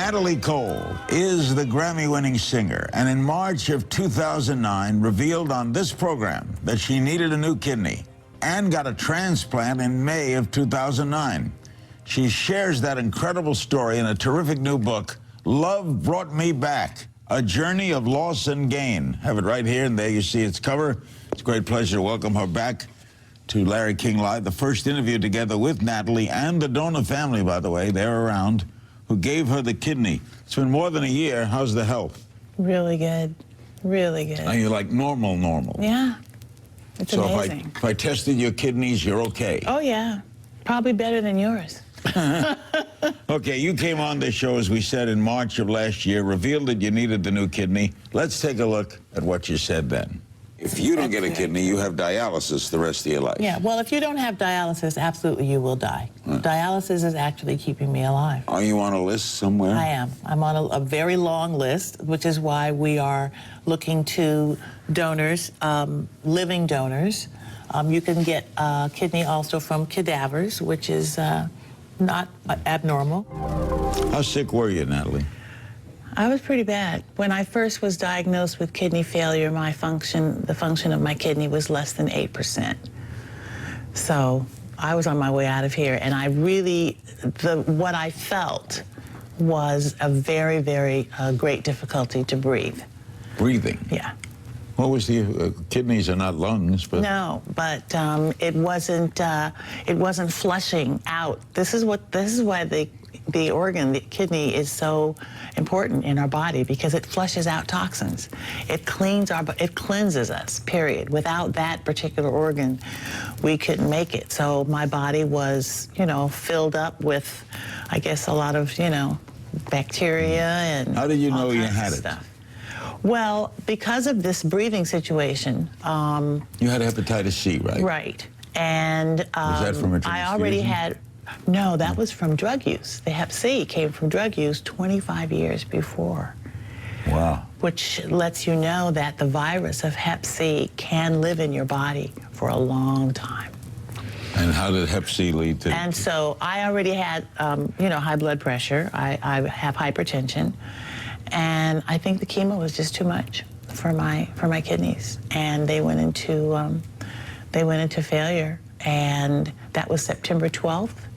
Natalie Cole is the Grammy-winning singer, and in March of 2009 revealed on this program that she needed a new kidney and got a transplant in May of 2009. She shares that incredible story in a terrific new book, Love Brought Me Back, A Journey of Loss and Gain. Have it right here, and there you see its cover. It's a great pleasure to welcome her back to Larry King Live, the first interview together with Natalie and the donor family, by the way. They're around, who gave her the kidney. It's been more than a year. How's the health? Really good. Really good. Are you like normal? Yeah. It's amazing. If I tested your kidneys, you're okay? Oh, yeah. Probably better than yours. Okay, you came on this show, as we said, in March of last year, revealed that you needed the new kidney. Let's take a look at what you said then. If you don't get a kidney, you have dialysis the rest of your life. Yeah, well, if you don't have dialysis, absolutely you will die. Dialysis is actually keeping me alive. Are you on a list somewhere? I am. I'm on a very long list, which is why we are looking to donors, living donors. You can get a kidney also from cadavers, which is not abnormal. How sick were you, Natalie? I was pretty bad. When I first was diagnosed with kidney failure, the function of my kidney was less than 8%. So I was on my way out of here, and I really, what I felt was a very, very great difficulty to breathe. Breathing? Yeah. What was the kidneys are not lungs, but no, but it wasn't flushing out. This is why the organ, the kidney, is so important in our body, because it flushes out toxins. It cleanses us, period. Without that particular organ, we couldn't make it. So my body was, filled up with, I guess, a lot of, bacteria and how did you know all you kinds had of it? Stuff. Well, because of this breathing situation. You had hepatitis C, right? Right. And was that from a transfusion? I already had. No, that was from drug use. The Hep C came from drug use 25 years before. Wow. Which lets you know that the virus of Hep C can live in your body for a long time. And how did Hep C lead to? And so I already had, high blood pressure. I have hypertension, and I think the chemo was just too much for my kidneys, and they went into failure. And that was September 12th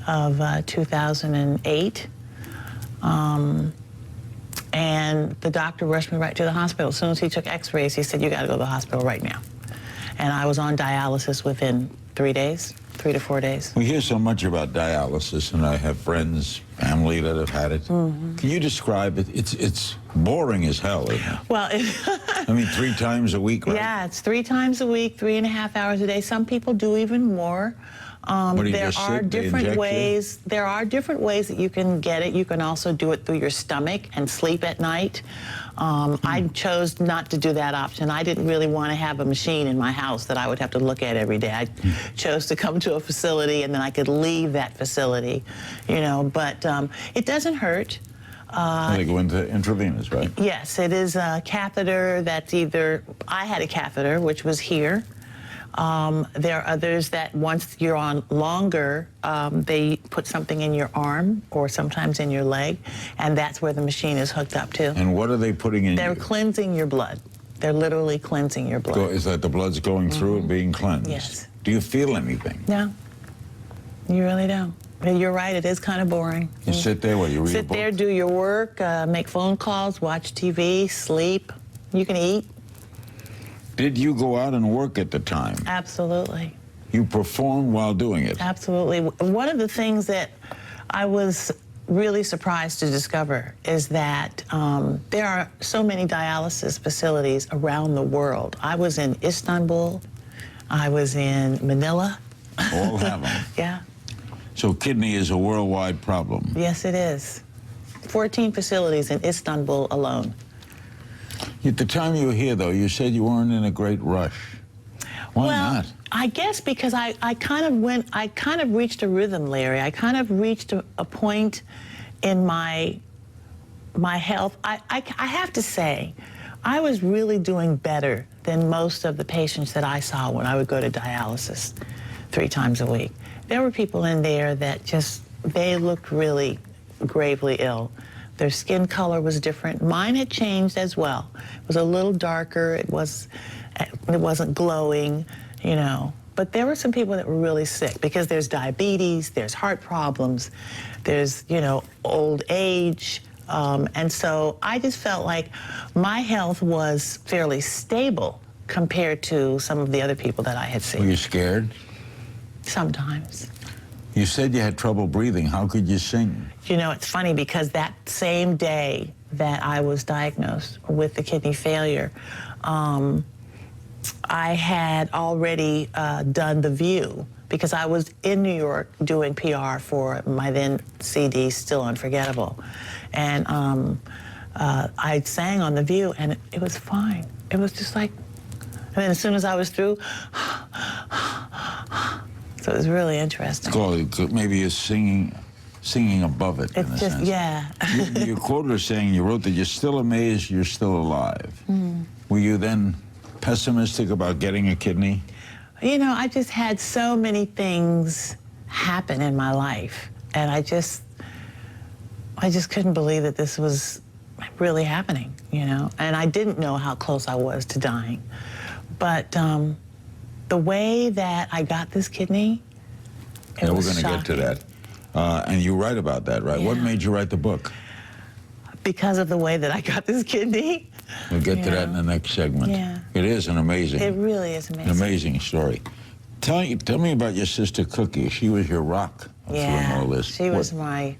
of 2008. And the doctor rushed me right to the hospital. As soon as he took x-rays, he said, "You gotta go to the hospital right now." And I was on dialysis within 3 to 4 days. We hear so much about dialysis, and I have friends, family that have had it. Can you describe it? It's boring as hell, isn't it? Well, I mean, 3 times a week, right? Yeah, it's 3 times a week, 3.5 hours a day. Some people do even more. There are different ways. There are different ways that you can get it. You can also do it through your stomach and sleep at night. I chose not to do that option. I didn't really want to have a machine in my house that I would have to look at every day. I chose to come to a facility, and then I could leave that facility, But it doesn't hurt. They go into intravenous, right? Yes, it is a catheter that's I had a catheter, which was here. There are others that once you're on longer, they put something in your arm or sometimes in your leg, and that's where the machine is hooked up to. And what are they putting in? They're cleansing your blood. They're literally cleansing your blood. Is that the blood's going through and being cleansed? Yes. Do you feel anything? No, you really don't. You're right, it is kind of boring. You sit there, you read a Sit book? there, do your work, make phone calls, watch TV, sleep. You can eat. Did you go out and work at the time? Absolutely. You performed while doing it? Absolutely. One of the things that I was really surprised to discover is that there are so many dialysis facilities around the world. I was in Istanbul. I was in Manila. All have them? Yeah. So kidney is a worldwide problem? Yes, it is. 14 facilities in Istanbul alone. At the time you were here, though, you said you weren't in a great rush. Why not? I guess because I kind of reached a rhythm, Larry. I kind of reached a point in my health. I have to say, I was really doing better than most of the patients that I saw when I would go to dialysis 3 times a week. There were people in there that they looked really gravely ill. Their skin color was different. Mine had changed as well. It was a little darker. It wasn't glowing, you know. But there were some people that were really sick because there's diabetes, there's heart problems, there's, you know, old age. And so I just felt like my health was fairly stable compared to some of the other people that I had seen. Were you scared? Sometimes. You said you had trouble breathing. How could you sing? You know, it's funny because that same day that I was diagnosed with the kidney failure, I had already done The View because I was in New York doing PR for my then CD, Still Unforgettable. And I sang on The View, and it was fine. It was just like, and then as soon as I was through, so it was really interesting. Maybe you're singing above it, in a sense. Yeah. Your quote was saying, you wrote that you're still amazed you're still alive. Mm. Were you then pessimistic about getting a kidney? You know, I just had so many things happen in my life, and I just couldn't believe that this was really happening, you know? And I didn't know how close I was to dying. But the way that I got this kidney, it was we're going to get to that. And you write about that, right? Yeah. What made you write the book? Because of the way that I got this kidney. We'll get to that in the next segment. Yeah. It is an amazing. It really is amazing. An amazing story. Tell me about your sister Cookie. She was your rock through all this. She was my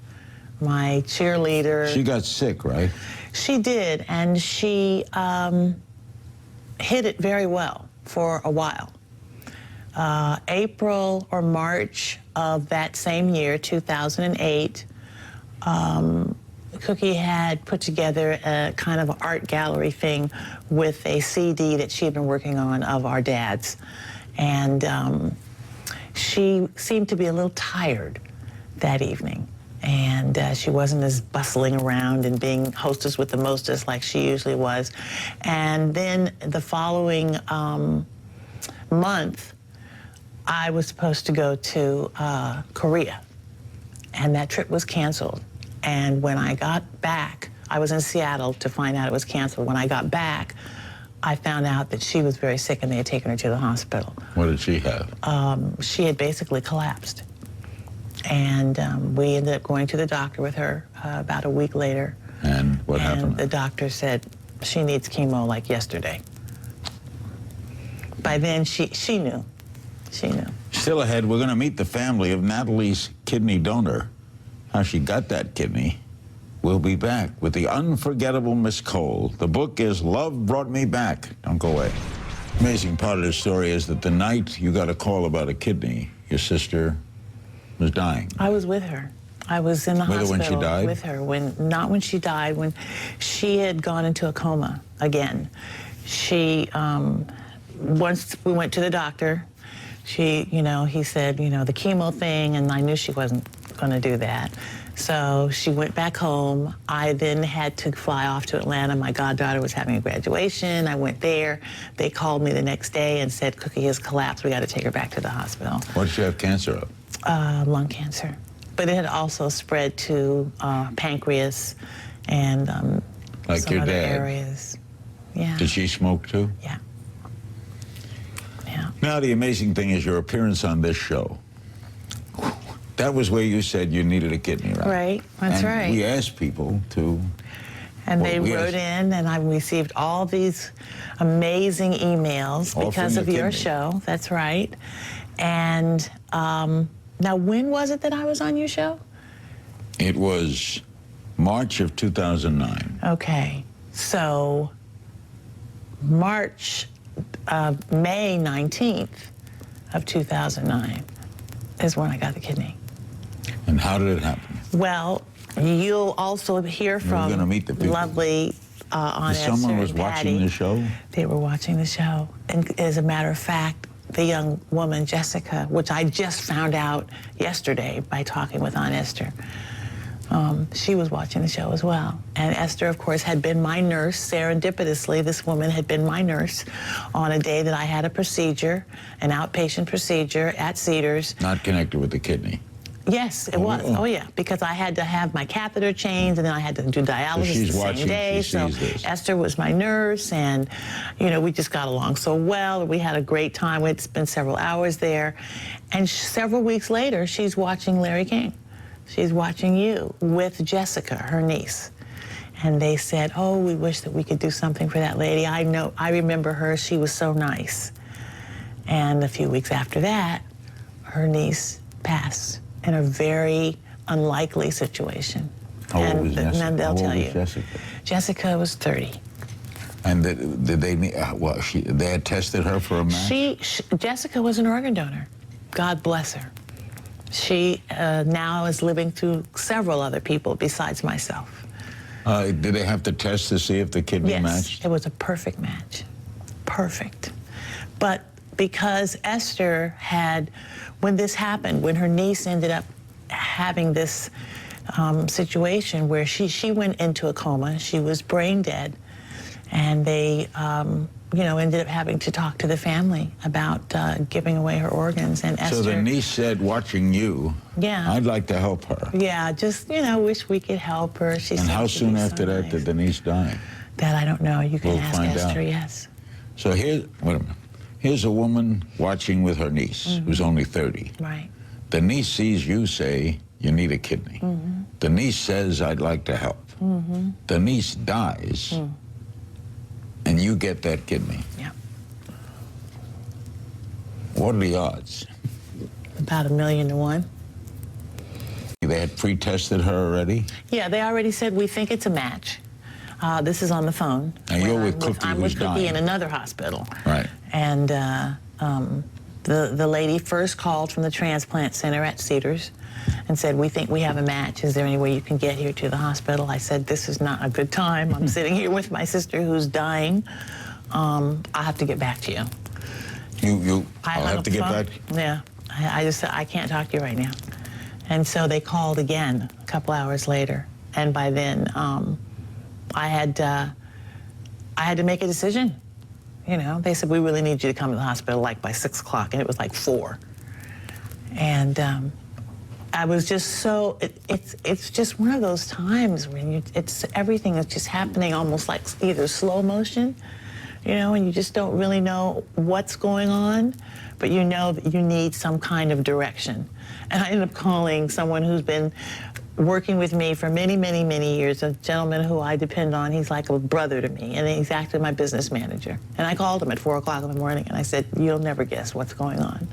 cheerleader. She got sick, right? She did, and she hid it very well for a while. April or March of that same year, 2008, Cookie had put together a kind of art gallery thing with a CD that she had been working on of our dads. And she seemed to be a little tired that evening. And she wasn't as bustling around and being hostess with the mostest like she usually was. And then the following month, I was supposed to go to Korea. And that trip was canceled. And when I got back, I was in Seattle to find out it was canceled. When I got back, I found out that she was very sick and they had taken her to the hospital. What did she have? She had basically collapsed. And we ended up going to the doctor with her about a week later. And what happened? The doctor said she needs chemo like yesterday. By then, she knew. She knew. Still ahead, we're going to meet the family of Natalie's kidney donor. How she got that kidney. We'll be back with the unforgettable Miss Cole. The book is Love Brought Me Back. Don't go away. Amazing part of the story is that the night you got a call about a kidney, your sister was dying. I was with her. I was in the hospital when she died? with her. Not when she died, when she had gone into a coma again. She, once we went to the doctor, he said, the chemo thing, and I knew she wasn't going to do that. So she went back home. I then had to fly off to Atlanta. My goddaughter was having a graduation. I went there. They called me the next day and said, Cookie has collapsed. We got to take her back to the hospital. What did she have cancer of? Lung cancer. But it had also spread to pancreas and like some your other dad. areas. Yeah. Did she smoke too? Yeah. Yeah. Now the amazing thing is your appearance on this show. That was where you said you needed a kidney, right? Right, that's right. We asked people to... And they wrote in, and I received all these amazing emails because of your show. That's right. And now, when was it that I was on your show? It was March of 2009. Okay. So, May 19th of 2009 is when I got the kidney. And how did it happen? Well, you'll also hear from We're gonna meet the people. lovely Aunt Esther Someone was and Patty. watching the show? They were watching the show. And as a matter of fact, the young woman, Jessica, which I just found out yesterday by talking with Aunt Esther, she was watching the show as well. And Esther, of course, had been my nurse. Serendipitously, this woman had been my nurse on a day that I had a procedure, an outpatient procedure at Cedars. Not connected with the kidney. Yes, it was. Oh, yeah, because I had to have my catheter changed, and then I had to do dialysis the same day. So Esther was my nurse, and, you know, we just got along so well. We had a great time. We'd spent several hours there. And several weeks later, she's watching Larry King. She's watching you with Jessica, her niece. And they said, oh, we wish that we could do something for that lady. I remember her. She was so nice. And a few weeks after that, her niece passed in a very unlikely situation. How old was Jessica? And they'll tell you. Jessica? Jessica was 30. And did they, well, they had tested her for a match? Jessica was an organ donor. God bless her. She now is living through several other people besides myself. Did they have to test to see if the kidney matched? Yes, it was a perfect match. Perfect. But because Esther had, when this happened, when her niece ended up having this situation where she went into a coma, she was brain dead, and they, you know, ended up having to talk to the family about giving away her organs. And Esther, so the niece said, watching you, yeah, I'd like to help her. Yeah, just, you know, wish we could help her. She and how soon after that did the niece die? That I don't know. You can ask Esther, yes. So wait a minute. Here's a woman watching with her niece, who's only 30. Right. The niece sees you say, you need a kidney. The niece says, I'd like to help. The niece dies, and you get that kidney. Yeah. What are the odds? About 1,000,000 to 1. They had pre-tested her already? Yeah, they already said, we think it's a match. This is on the phone. And you're with Cookie, I'm with Cookie in another hospital. Right. And the lady first called from the transplant center at Cedars and said, we think we have a match. Is there any way you can get here to the hospital? I said, this is not a good time. I'm sitting here with my sister who's dying. I'll have to get back to you. I'll have to get back? Yeah. I just said, I can't talk to you right now. And so they called again a couple hours later. And by then, I had to make a decision. You know, they said, we really need you to come to the hospital like by 6 o'clock, and it was like 4. And I was just so, it's just one of those times when everything is just happening almost like either slow motion, you know, and you just don't really know what's going on, but you know that you need some kind of direction. And I ended up calling someone who's been working with me for many, many, many years, a gentleman who I depend on. He's like a brother to me, and he's actually my business manager. And I called him at 4 o'clock in the morning, and I said, you'll never guess what's going on.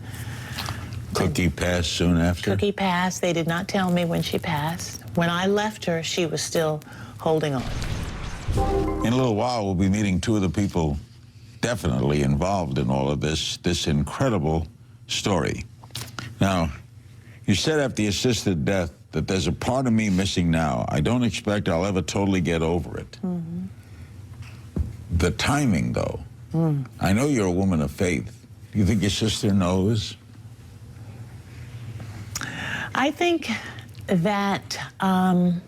Cookie passed soon after? Cookie passed. They did not tell me when she passed. When I left her, she was still holding on. In a little while, we'll be meeting 2 of the people definitely involved in all of this incredible story. Now, you said after the assisted death that there's a part of me missing now. I don't expect I'll ever totally get over it. The timing, though. I know you're a woman of faith. Do you think your sister knows? I think that I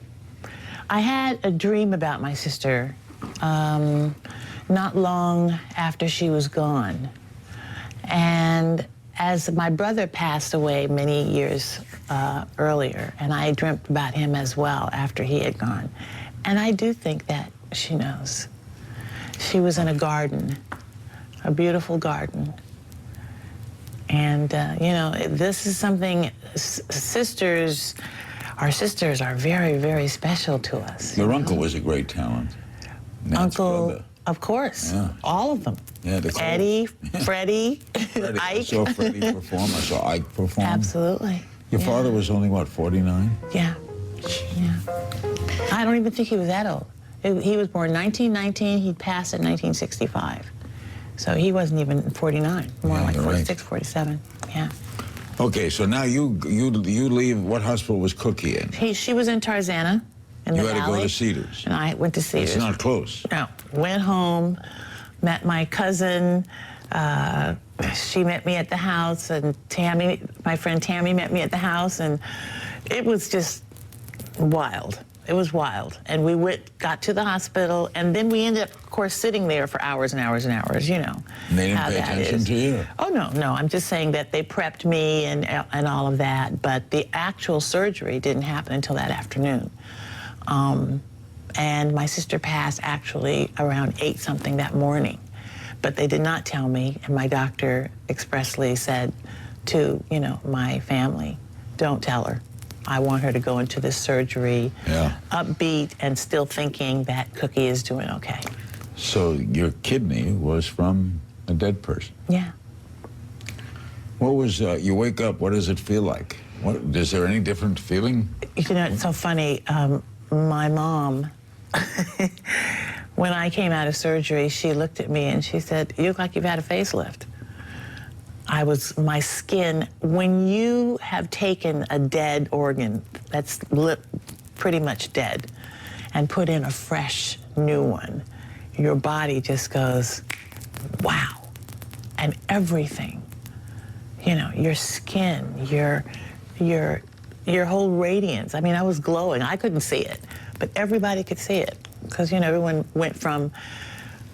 had a dream about my sister not long after she was gone. And as my brother passed away many years earlier, and I dreamt about him as well after he had gone. And I do think that she knows. She was in a garden, a beautiful garden. And, you know, this is something, our sisters are very, very special to us. Your uncle was a great talent. Nat's brother. Of course, yeah. All of them. Yeah, Eddie, Freddie, Ike. I saw Freddie perform. I saw Ike perform. Absolutely. Your father was only, what, 49? Yeah. Yeah. I don't even think he was that old. He was born 1919. He passed in 1965. So he wasn't even 49, more like 46, right. 47. Yeah. Okay, so now you leave. What hospital was Cookie in? She was in Tarzana. In you the had valley, to go to Cedars. And I went to Cedars. It's not close. No. Went home, met my cousin. She met me at the house, and Tammy, my friend Tammy, met me at the house, and it was just wild. It was wild. And we got to the hospital, and then we ended up, of course, sitting there for hours and hours and hours, you know. And they didn't pay attention to you? Oh, no. I'm just saying that they prepped me and all of that, but the actual surgery didn't happen until that afternoon. And my sister passed actually around 8-something that morning. But they did not tell me, and my doctor expressly said to, you know, my family, don't tell her. I want her to go into this surgery upbeat and still thinking that Cookie is doing okay. So your kidney was from a dead person? Yeah. What was, you wake up, what does it feel like? Is there any different feeling? You know, it's so funny. My mom, when I came out of surgery, she looked at me and she said, you look like you've had a facelift. My skin, when you have taken a dead organ that's pretty much dead and put in a fresh new one, your body just goes, wow. And everything, you know, your skin, your whole radiance. I mean, I was glowing. I couldn't see it, but everybody could see it because, you know, everyone went from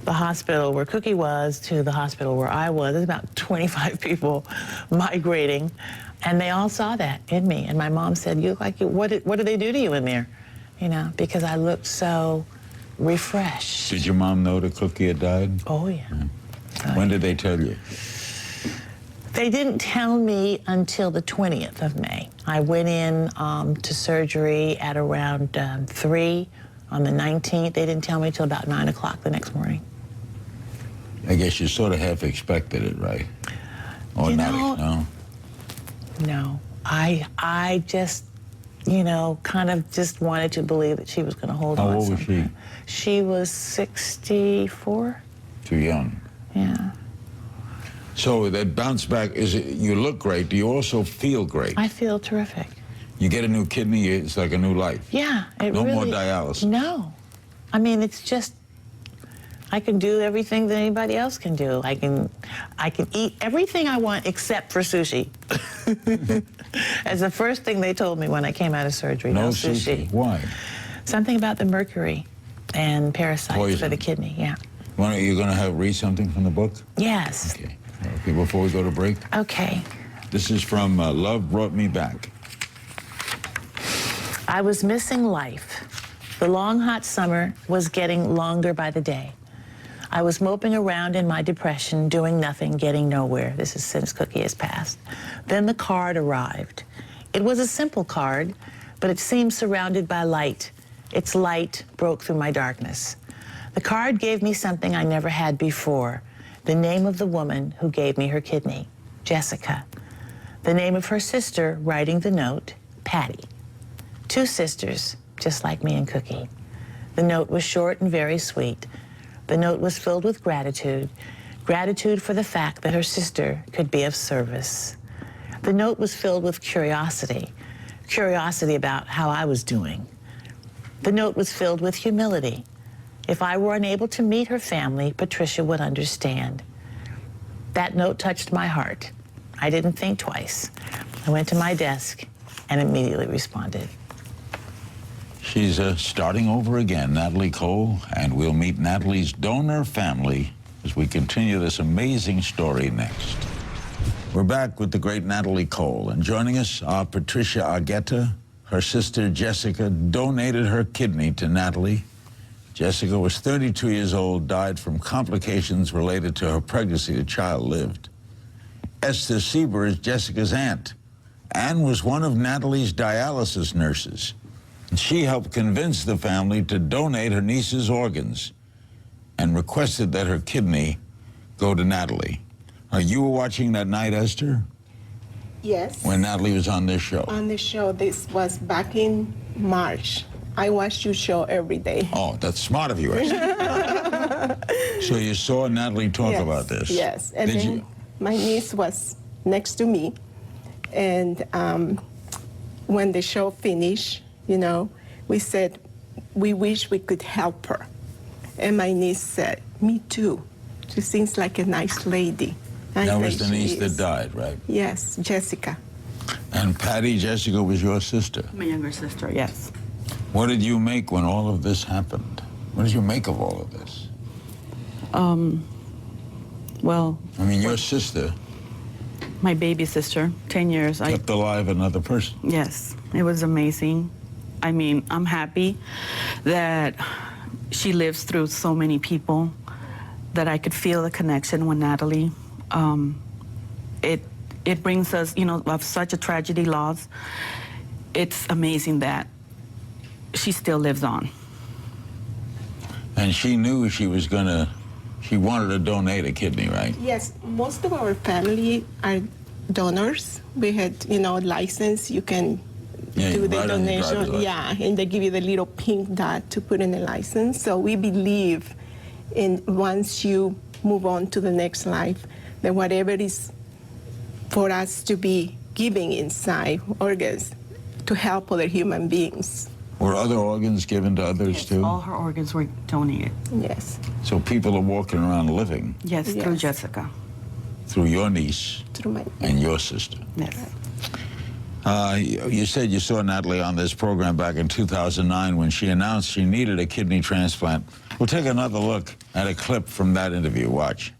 the hospital where Cookie was to the hospital where I was. There's about 25 people migrating, and they all saw that in me. And my mom said, "You look like you. What did they do to you in there?" You know, because I looked so refreshed. Did your mom know that Cookie had died? Oh yeah. When did they tell you? They didn't tell me until the 20th of May. I went in to surgery at around 3 on the 19th. They didn't tell me till about 9 o'clock the next morning. I guess you sort of half expected it, right? Or not? No. No. I just, you know, kind of just wanted to believe that she was going to hold on. How old was she? She was 64. Too young. Yeah. So that bounce back, you look great. Do you also feel great? I feel terrific. You get a new kidney, it's like a new life. Yeah, No more dialysis. No. I mean, it's just, I can do everything that anybody else can do. I can eat everything I want except for sushi. That's the first thing they told me when I came out of surgery. No sushi. Why? Something about the mercury and parasites Poison. for the kidney, yeah. You're going to read something from the book? Yes. Okay, before we go to break. Okay. This is from Love Brought Me Back. I was missing life. The long, hot summer was getting longer by the day. I was moping around in my depression, doing nothing, getting nowhere. This is since Cookie has passed. Then the card arrived. It was a simple card, but it seemed surrounded by light. Its light broke through my darkness. The card gave me something I never had before, the name of the woman who gave me her kidney, Jessica. The name of her sister writing the note, Patty. 2 sisters, just like me and Cookie. The note was short and very sweet. The note was filled with gratitude, gratitude for the fact that her sister could be of service. The note was filled with curiosity, curiosity about how I was doing. The note was filled with humility. If I were unable to meet her family, Patricia would understand. That note touched my heart. I didn't think twice. I went to my desk and immediately responded. She's starting over again, Natalie Cole, and we'll meet Natalie's donor family as we continue this amazing story next. We're back with the great Natalie Cole, and joining us are Patricia Argueta. Her sister Jessica donated her kidney to Natalie. Jessica was 32 years old, died from complications related to her pregnancy. The child lived. Esther Sieber is Jessica's aunt and was one of Natalie's dialysis nurses. She helped convince the family to donate her niece's organs and requested that her kidney go to Natalie. You were watching that night, Esther? Yes. When Natalie was on this show? On the show, this was back in March. I watched your show every day. Oh, that's smart of you, Esther. So you saw Natalie talk about this? Yes. And Did then you? My niece was next to me. And when the show finished, you know, we said, we wish we could help her. And my niece said, me too. She seems like a nice lady. That was the niece that died, right? Yes, Jessica. And Patty, Jessica was your sister? My younger sister, yes. What did you make when all of this happened? What did you make of all of this? Well... I mean, your sister... My baby sister, 10 years. Kept alive another person. Yes, it was amazing. I mean, I'm happy that she lives through so many people, that I could feel the connection with Natalie. It brings us, you know, of such a tragedy loss. It's amazing that she still lives on. And she knew she was gonna, she wanted to donate a kidney, right? Yes, most of our family are donors. We had, you know, license. You can do the donation. Yeah, and they give you the little pink dot to put in the license. So we believe in once you move on to the next life, that whatever is for us to be giving inside organs to help other human beings. Were other organs given to others Yes, too? all her organs were donated. Yes. So people are walking around living. Yes, Yes. through Jessica. Through your niece Through my and your sister. Yes. You said you saw Natalie on this program back in 2009 when she announced she needed a kidney transplant. We'll take another look at a clip from that interview. Watch.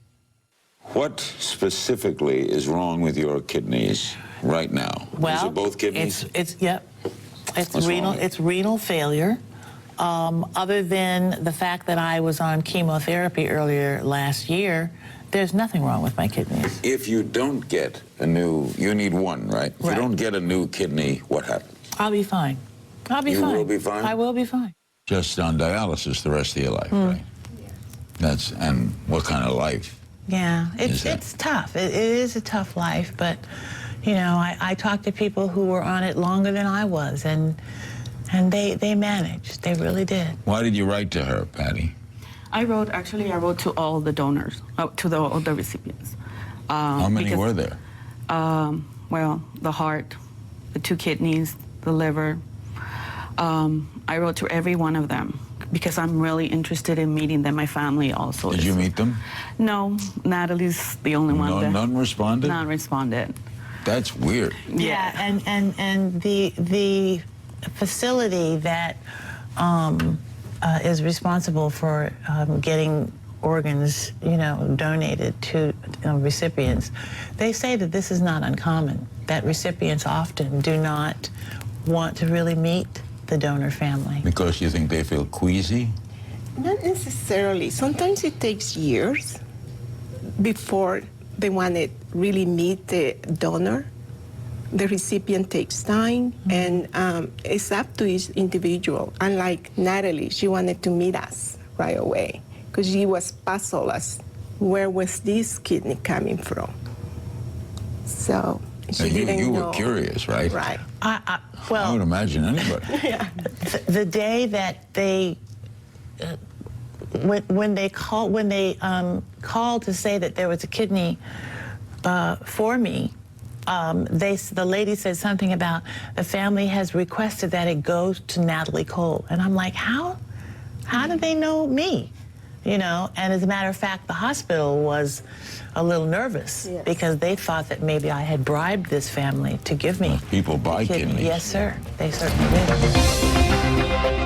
What specifically is wrong with your kidneys right now? Well, is it both kidneys? It's What's renal. wrong? It's renal failure. Other than the fact that I was on chemotherapy earlier last year, there's nothing wrong with my kidneys. If you don't get a new, you need one, right? If Right. you don't get a new kidney, what happens? I'll be fine. I'll be You fine. will be fine? I will be fine. Just on dialysis the rest of your life, right? That's, and what kind of life? Yeah, Is that- it's tough. It is a tough life, but you know, I talked to people who were on it longer than I was, and they managed. They really did. Why did you write to her, Patty? I wrote to all the donors, to all the recipients. How many were there? Well, the heart, the 2 kidneys, the liver. I wrote to every one of them because I'm really interested in meeting them. My family also. Did you meet them? No, Natalie's the only one. No, none responded? None responded. That's weird. Yeah, and the facility that is responsible for getting organs, you know, donated to recipients, they say that this is not uncommon, that recipients often do not want to really meet the donor family. Because you think they feel queasy? Not necessarily. Sometimes it takes years before they want to really meet the donor. The recipient takes time, and it's up to each individual. Unlike Natalie, she wanted to meet us right away because she was puzzled as where was this kidney coming from. So she didn't you know. were curious, right? Right. I Well, would imagine anybody. the day that they when they called to say that there was a kidney for me, the lady said something about the family has requested that it goes to Natalie Cole, and I'm like, how did they know me? You know, and as a matter of fact, the hospital was a little nervous because they thought that maybe I had bribed this family to give me. People buy kidneys. Yes, sir. They certainly did.